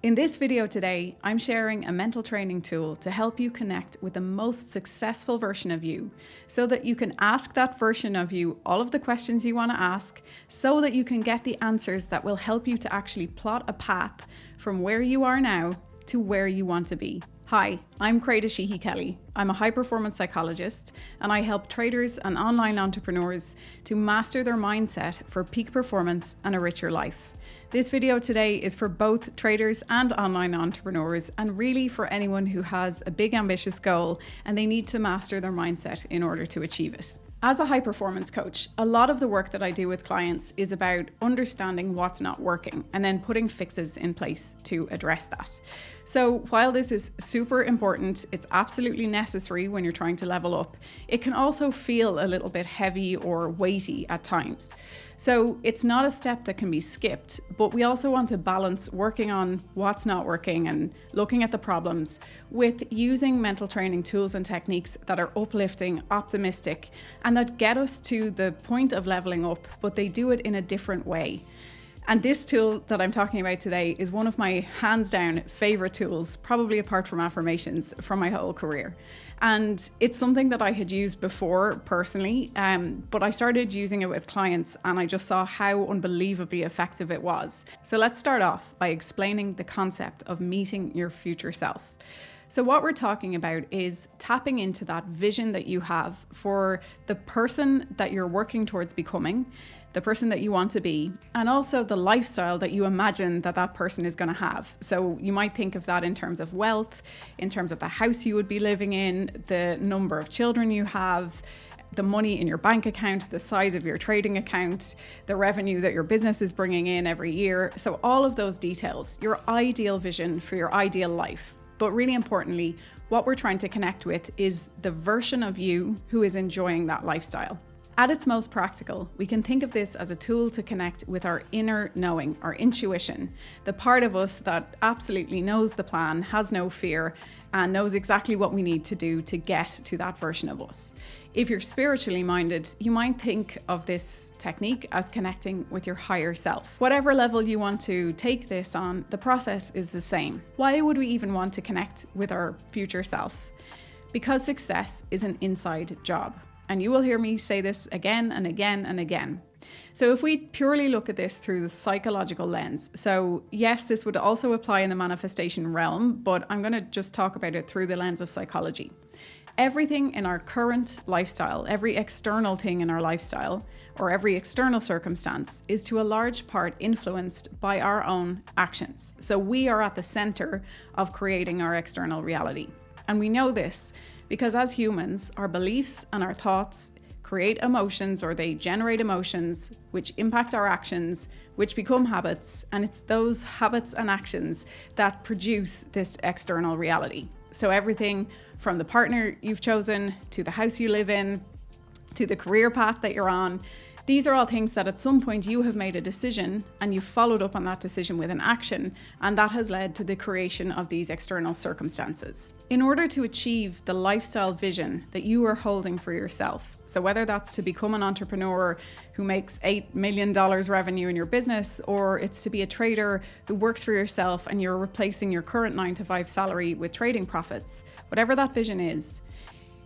In this video today, I'm sharing a mental training tool to help you connect with the most successful version of you so that you can ask that version of you all of the questions you want to ask so that you can get the answers that will help you to actually plot a path from where you are now to where you want to be. Hi, I'm Créde Sheehy-Kelly. I'm a high-performance psychologist and I help traders and online entrepreneurs to master their mindset for peak performance and a richer life. This video today is for both traders and online entrepreneurs, and really for anyone who has a big ambitious goal and they need to master their mindset in order to achieve it. As a high performance coach, a lot of the work that I do with clients is about understanding what's not working and then putting fixes in place to address that. So while this is super important, it's absolutely necessary when you're trying to level up, it can also feel a little bit heavy or weighty at times. So it's not a step that can be skipped, but we also want to balance working on what's not working and looking at the problems with using mental training tools and techniques that are uplifting, optimistic, and that get us to the point of leveling up, but they do it in a different way. And this tool that I'm talking about today is one of my hands down favorite tools, probably apart from affirmations, from my whole career. And it's something that I had used before personally, but I started using it with clients and I just saw how unbelievably effective it was. So let's start off by explaining the concept of meeting your future self. So what we're talking about is tapping into that vision that you have for the person that you're working towards becoming, the person that you want to be, and also the lifestyle that you imagine that that person is going to have. So you might think of that in terms of wealth, in terms of the house you would be living in, the number of children you have, the money in your bank account, the size of your trading account, the revenue that your business is bringing in every year. So all of those details, your ideal vision for your ideal life. But really importantly, what we're trying to connect with is the version of you who is enjoying that lifestyle. At its most practical, we can think of this as a tool to connect with our inner knowing, our intuition, the part of us that absolutely knows the plan, has no fear, and knows exactly what we need to do to get to that version of us. If you're spiritually minded, you might think of this technique as connecting with your higher self. Whatever level you want to take this on, the process is the same. Why would we even want to connect with our future self? Because success is an inside job. And you will hear me say this again and again and again. So if we purely look at this through the psychological lens, so yes, this would also apply in the manifestation realm, but I'm going to just talk about it through the lens of psychology. Everything in our current lifestyle, every external thing in our lifestyle, or every external circumstance is to a large part influenced by our own actions. So we are at the center of creating our external reality. And we know this because as humans, our beliefs and our thoughts create emotions, or they generate emotions which impact our actions, which become habits, and it's those habits and actions that produce this external reality. So everything from the partner you've chosen, to the house you live in, to the career path that you're on, these are all things that at some point you have made a decision and you've followed up on that decision with an action, and that has led to the creation of these external circumstances. In order to achieve the lifestyle vision that you are holding for yourself, so whether that's to become an entrepreneur who makes $8 million revenue in your business, or it's to be a trader who works for yourself and you're replacing your current 9-to-5 salary with trading profits, whatever that vision is,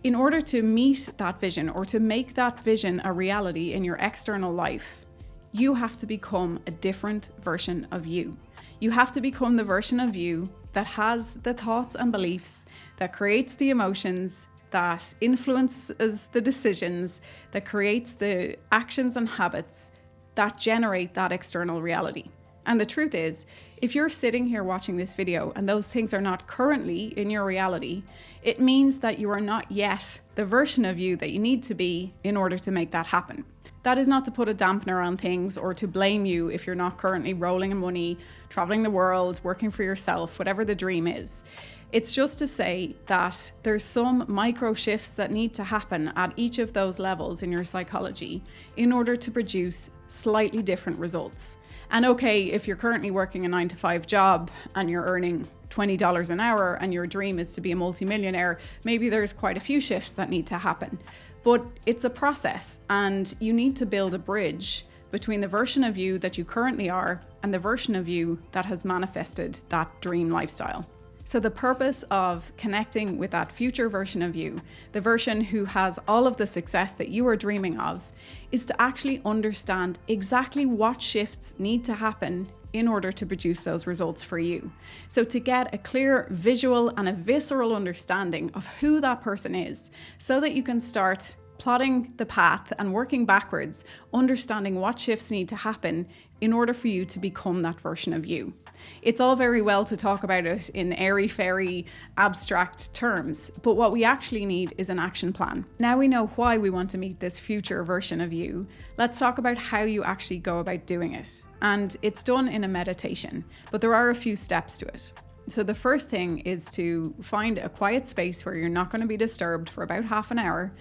in order to meet that vision or to make that vision a reality in your external life, you have to become a different version of you. You have to become the version of you that has the thoughts and beliefs, that creates the emotions, that influences the decisions, that creates the actions and habits that generate that external reality. And the truth is, if you're sitting here watching this video and those things are not currently in your reality, it means that you are not yet the version of you that you need to be in order to make that happen. That is not to put a dampener on things or to blame you if you're not currently rolling in money, traveling the world, working for yourself, whatever the dream is. It's just to say that there's some micro shifts that need to happen at each of those levels in your psychology in order to produce slightly different results. And okay, if you're currently working a 9-to-5 job and you're earning $20 an hour and your dream is to be a multimillionaire, maybe there's quite a few shifts that need to happen. But it's a process and you need to build a bridge between the version of you that you currently are and the version of you that has manifested that dream lifestyle. So the purpose of connecting with that future version of you, the version who has all of the success that you are dreaming of, is to actually understand exactly what shifts need to happen in order to produce those results for you. So to get a clear visual and a visceral understanding of who that person is, so that you can start plotting the path and working backwards, understanding what shifts need to happen in order for you to become that version of you. It's all very well to talk about it in airy-fairy, abstract terms, but what we actually need is an action plan. Now we know why we want to meet this future version of you. Let's talk about how you actually go about doing it. And it's done in a meditation, but there are a few steps to it. So the first thing is to find a quiet space where you're not going to be disturbed for about half an hour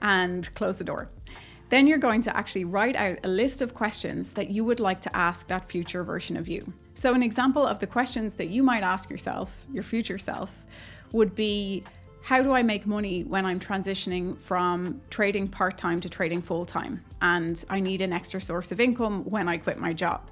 and close the door. Then you're going to actually write out a list of questions that you would like to ask that future version of you. So an example of the questions that you might ask yourself, your future self, would be, how do I make money when I'm transitioning from trading part-time to trading full-time? And I need an extra source of income when I quit my job.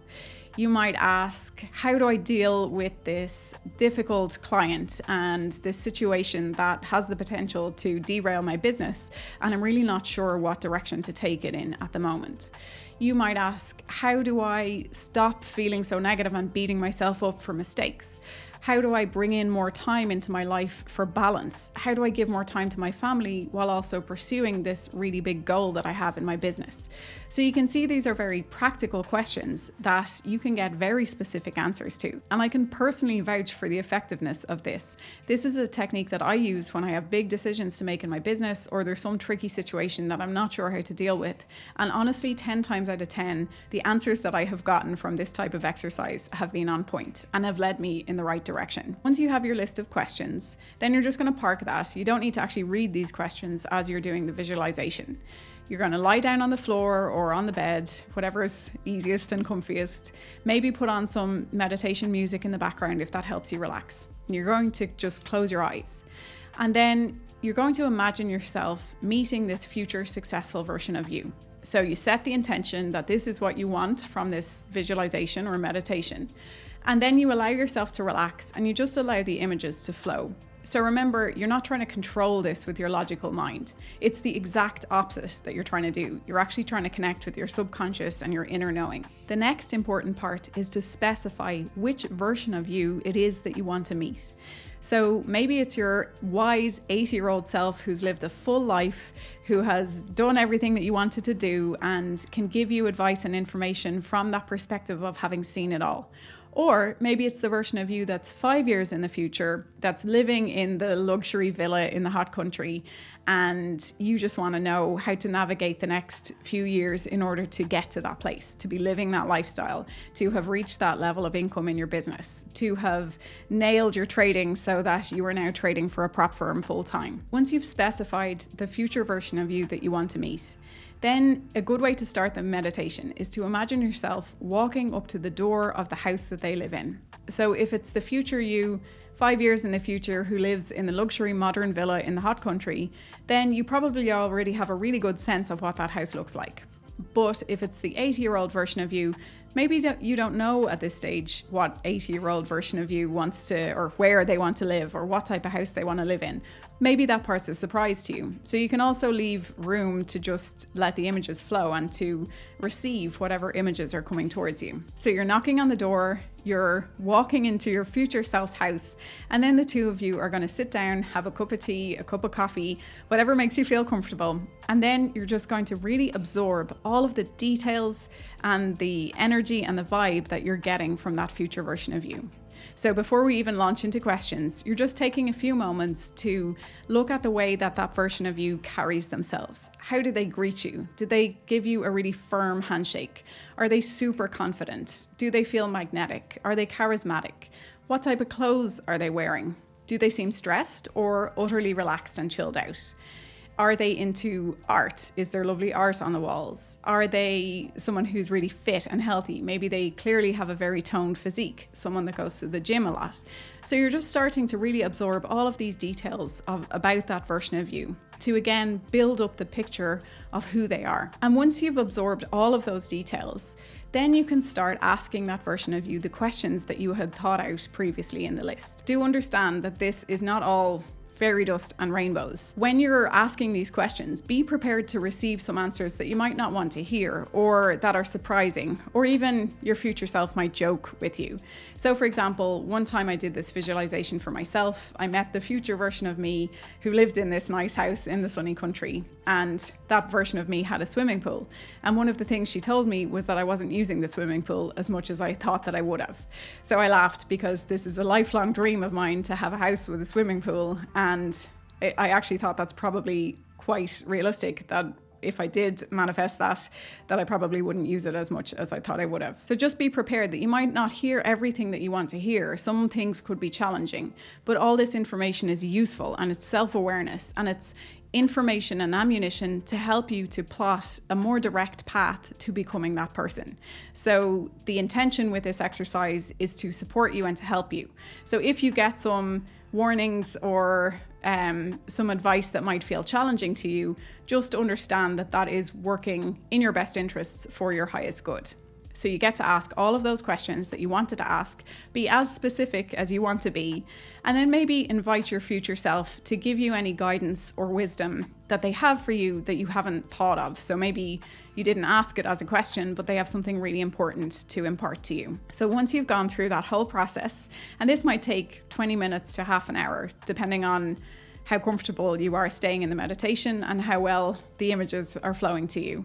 You might ask, how do I deal with this difficult client and this situation that has the potential to derail my business, and I'm really not sure what direction to take it in at the moment? You might ask, how do I stop feeling so negative and beating myself up for mistakes? How do I bring in more time into my life for balance? How do I give more time to my family while also pursuing this really big goal that I have in my business? So you can see these are very practical questions that you can get very specific answers to. And I can personally vouch for the effectiveness of this. This is a technique that I use when I have big decisions to make in my business, or there's some tricky situation that I'm not sure how to deal with. And honestly, 10 times out of 10, the answers that I have gotten from this type of exercise have been on point and have led me in the right direction. Once you have your list of questions, then you're just going to park that. You don't need to actually read these questions as you're doing the visualization. You're going to lie down on the floor or on the bed, whatever is easiest and comfiest. Maybe put on some meditation music in the background if that helps you relax. You're going to just close your eyes. And then you're going to imagine yourself meeting this future successful version of you. So you set the intention that this is what you want from this visualization or meditation. And then you allow yourself to relax and you just allow the images to flow. So remember, you're not trying to control this with your logical mind. It's the exact opposite that you're trying to do. You're actually trying to connect with your subconscious and your inner knowing. The next important part is to specify which version of you it is that you want to meet. So maybe it's your wise 80-year-old self who's lived a full life, who has done everything that you wanted to do and can give you advice and information from that perspective of having seen it all. Or maybe it's the version of you that's 5 years in the future, that's living in the luxury villa in the hot country, and you just want to know how to navigate the next few years in order to get to that place, to be living that lifestyle, to have reached that level of income in your business, to have nailed your trading so that you are now trading for a prop firm full time. Once you've specified the future version of you that you want to meet, then a good way to start the meditation is to imagine yourself walking up to the door of the house that they live in. So if it's the future you, 5 years in the future, who lives in the luxury modern villa in the hot country, then you probably already have a really good sense of what that house looks like. But if it's the 80-year-old version of you, maybe you don't know at this stage what 80-year-old version of you wants to, or where they want to live, or what type of house they want to live in. Maybe that part's a surprise to you. So you can also leave room to just let the images flow and to receive whatever images are coming towards you. So you're knocking on the door, you're walking into your future self's house, and then the two of you are going to sit down, have a cup of tea, a cup of coffee, whatever makes you feel comfortable. And then you're just going to really absorb all of the details and the energy and the vibe that you're getting from that future version of you. So before we even launch into questions, you're just taking a few moments to look at the way that that version of you carries themselves. How do they greet you? Do they give you a really firm handshake? Are they super confident? Do they feel magnetic? Are they charismatic? What type of clothes are they wearing? Do they seem stressed or utterly relaxed and chilled out? Are they into art? Is there lovely art on the walls? Are they someone who's really fit and healthy? Maybe they clearly have a very toned physique, someone that goes to the gym a lot. So you're just starting to really absorb all of these details about that version of you to again build up the picture of who they are. And once you've absorbed all of those details, then you can start asking that version of you the questions that you had thought out previously in the list. Do understand that this is not all fairy dust and rainbows. When you're asking these questions, be prepared to receive some answers that you might not want to hear, or that are surprising, or even your future self might joke with you. So for example, one time I did this visualization for myself. I met the future version of me who lived in this nice house in the sunny country, and that version of me had a swimming pool. And one of the things she told me was that I wasn't using the swimming pool as much as I thought that I would have. So I laughed, because this is a lifelong dream of mine to have a house with a swimming pool. And I actually thought that's probably quite realistic, that if I did manifest that I probably wouldn't use it as much as I thought I would have. So just be prepared that you might not hear everything that you want to hear. Some things could be challenging, but all this information is useful, and it's self-awareness, and it's information and ammunition to help you to plot a more direct path to becoming that person. So the intention with this exercise is to support you and to help you. So if you get some warnings or some advice that might feel challenging to you, just understand that that is working in your best interests for your highest good. So you get to ask all of those questions that you wanted to ask, be as specific as you want to be, and then maybe invite your future self to give you any guidance or wisdom that they have for you that you haven't thought of. So maybe you didn't ask it as a question, but they have something really important to impart to you. So once you've gone through that whole process, and this might take 20 minutes to half an hour, depending on how comfortable you are staying in the meditation and how well the images are flowing to you.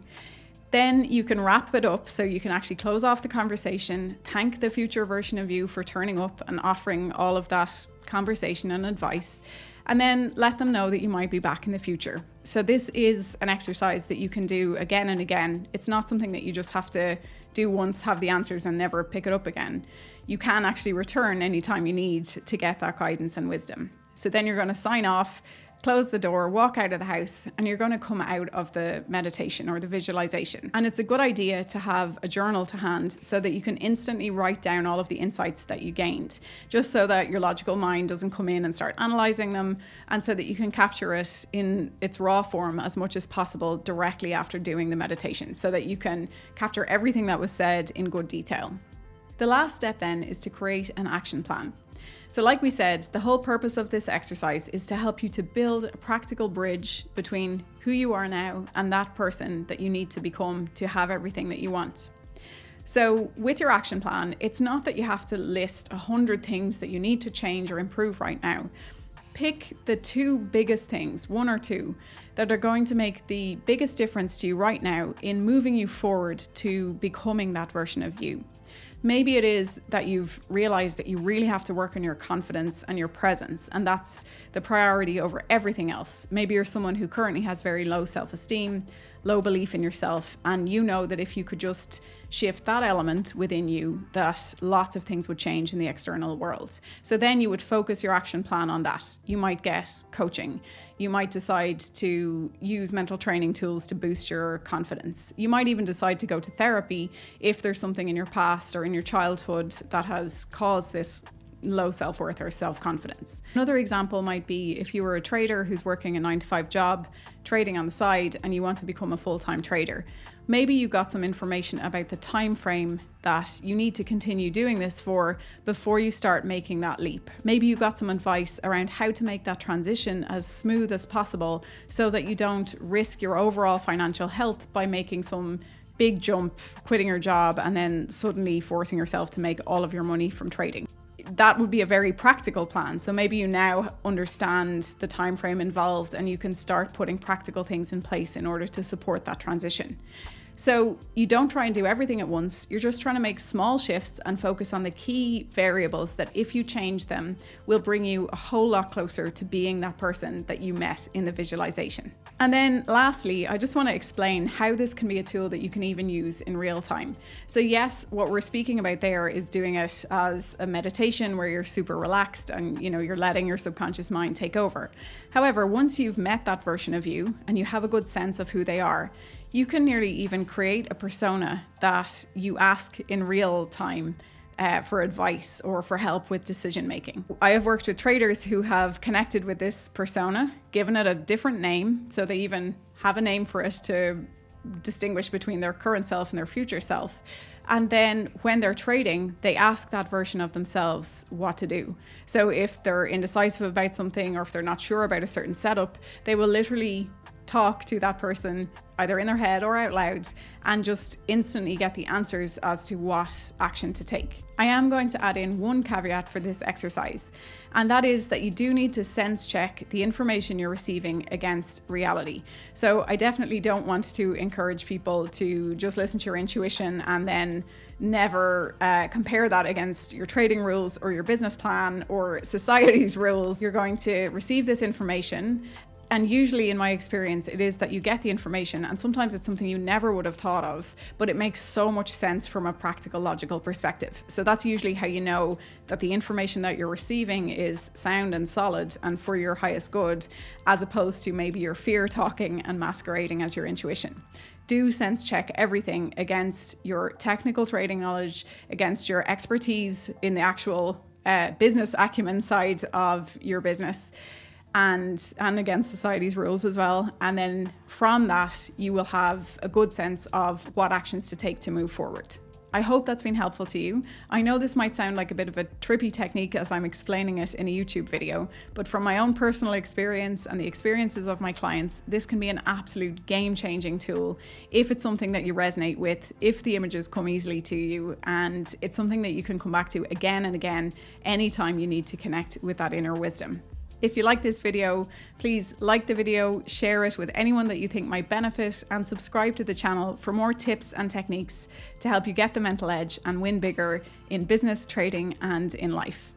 Then you can wrap it up, so you can actually close off the conversation, thank the future version of you for turning up and offering all of that conversation and advice, and then let them know that you might be back in the future. So this is an exercise that you can do again and again. It's not something that you just have to do once, have the answers, and never pick it up again. You can actually return anytime you need to get that guidance and wisdom. So then you're going to sign off, close the door, walk out of the house, and you're going to come out of the meditation or the visualization. And it's a good idea to have a journal to hand so that you can instantly write down all of the insights that you gained, just so that your logical mind doesn't come in and start analyzing them, and so that you can capture it in its raw form as much as possible directly after doing the meditation, so that you can capture everything that was said in good detail. The last step then is to create an action plan. So like we said, the whole purpose of this exercise is to help you to build a practical bridge between who you are now and that person that you need to become to have everything that you want. So with your action plan, it's not that you have to list 100 things that you need to change or improve right now. Pick the two biggest things, one or two, that are going to make the biggest difference to you right now in moving you forward to becoming that version of you. Maybe it is that you've realized that you really have to work on your confidence and your presence, and that's the priority over everything else. Maybe you're someone who currently has very low self-esteem, low belief in yourself, and you know that if you could just shift that element within you, that lots of things would change in the external world. So then you would focus your action plan on that. You might get coaching. You might decide to use mental training tools to boost your confidence. You might even decide to go to therapy if there's something in your past or in your childhood that has caused this low self-worth or self-confidence. Another example might be if you were a trader who's working a 9-to-5 job, trading on the side, and you want to become a full-time trader. Maybe you got some information about the time frame that you need to continue doing this for before you start making that leap. Maybe you got some advice around how to make that transition as smooth as possible so that you don't risk your overall financial health by making some big jump, quitting your job, and then suddenly forcing yourself to make all of your money from trading. That would be a very practical plan. So maybe you now understand the time frame involved and you can start putting practical things in place in order to support that transition. So you don't try and do everything at once. You're just trying to make small shifts and focus on the key variables that, if you change them, will bring you a whole lot closer to being that person that you met in the visualization. And then lastly, I just want to explain how this can be a tool that you can even use in real time. So yes, what we're speaking about there is doing it as a meditation where you're super relaxed and you're letting your subconscious mind take over. However, once you've met that version of you and you have a good sense of who they are, you can nearly even create a persona that you ask in real time for advice or for help with decision making. I have worked with traders who have connected with this persona, given it a different name, so they even have a name for it to distinguish between their current self and their future self. And then when they're trading, they ask that version of themselves what to do. So if they're indecisive about something, or if they're not sure about a certain setup, they will literally talk to that person either in their head or out loud and just instantly get the answers as to what action to take. I am going to add in one caveat for this exercise, and that is that you do need to sense check the information you're receiving against reality. So I definitely don't want to encourage people to just listen to your intuition and then never compare that against your trading rules or your business plan or society's rules. You're going to receive this information. And usually in my experience, it is that you get the information and sometimes it's something you never would have thought of, but it makes so much sense from a practical, logical perspective. So that's usually how you know that the information that you're receiving is sound and solid and for your highest good, as opposed to maybe your fear talking and masquerading as your intuition. Do sense check everything against your technical trading knowledge, against your expertise in the actual business acumen side of your business, and against society's rules as well. And then from that, you will have a good sense of what actions to take to move forward. I hope that's been helpful to you. I know this might sound like a bit of a trippy technique as I'm explaining it in a YouTube video, but from my own personal experience and the experiences of my clients, this can be an absolute game-changing tool if it's something that you resonate with, if the images come easily to you, and it's something that you can come back to again and again anytime you need to connect with that inner wisdom. If you like this video, please like the video, share it with anyone that you think might benefit, and subscribe to the channel for more tips and techniques to help you get the mental edge and win bigger in business, trading, and in life.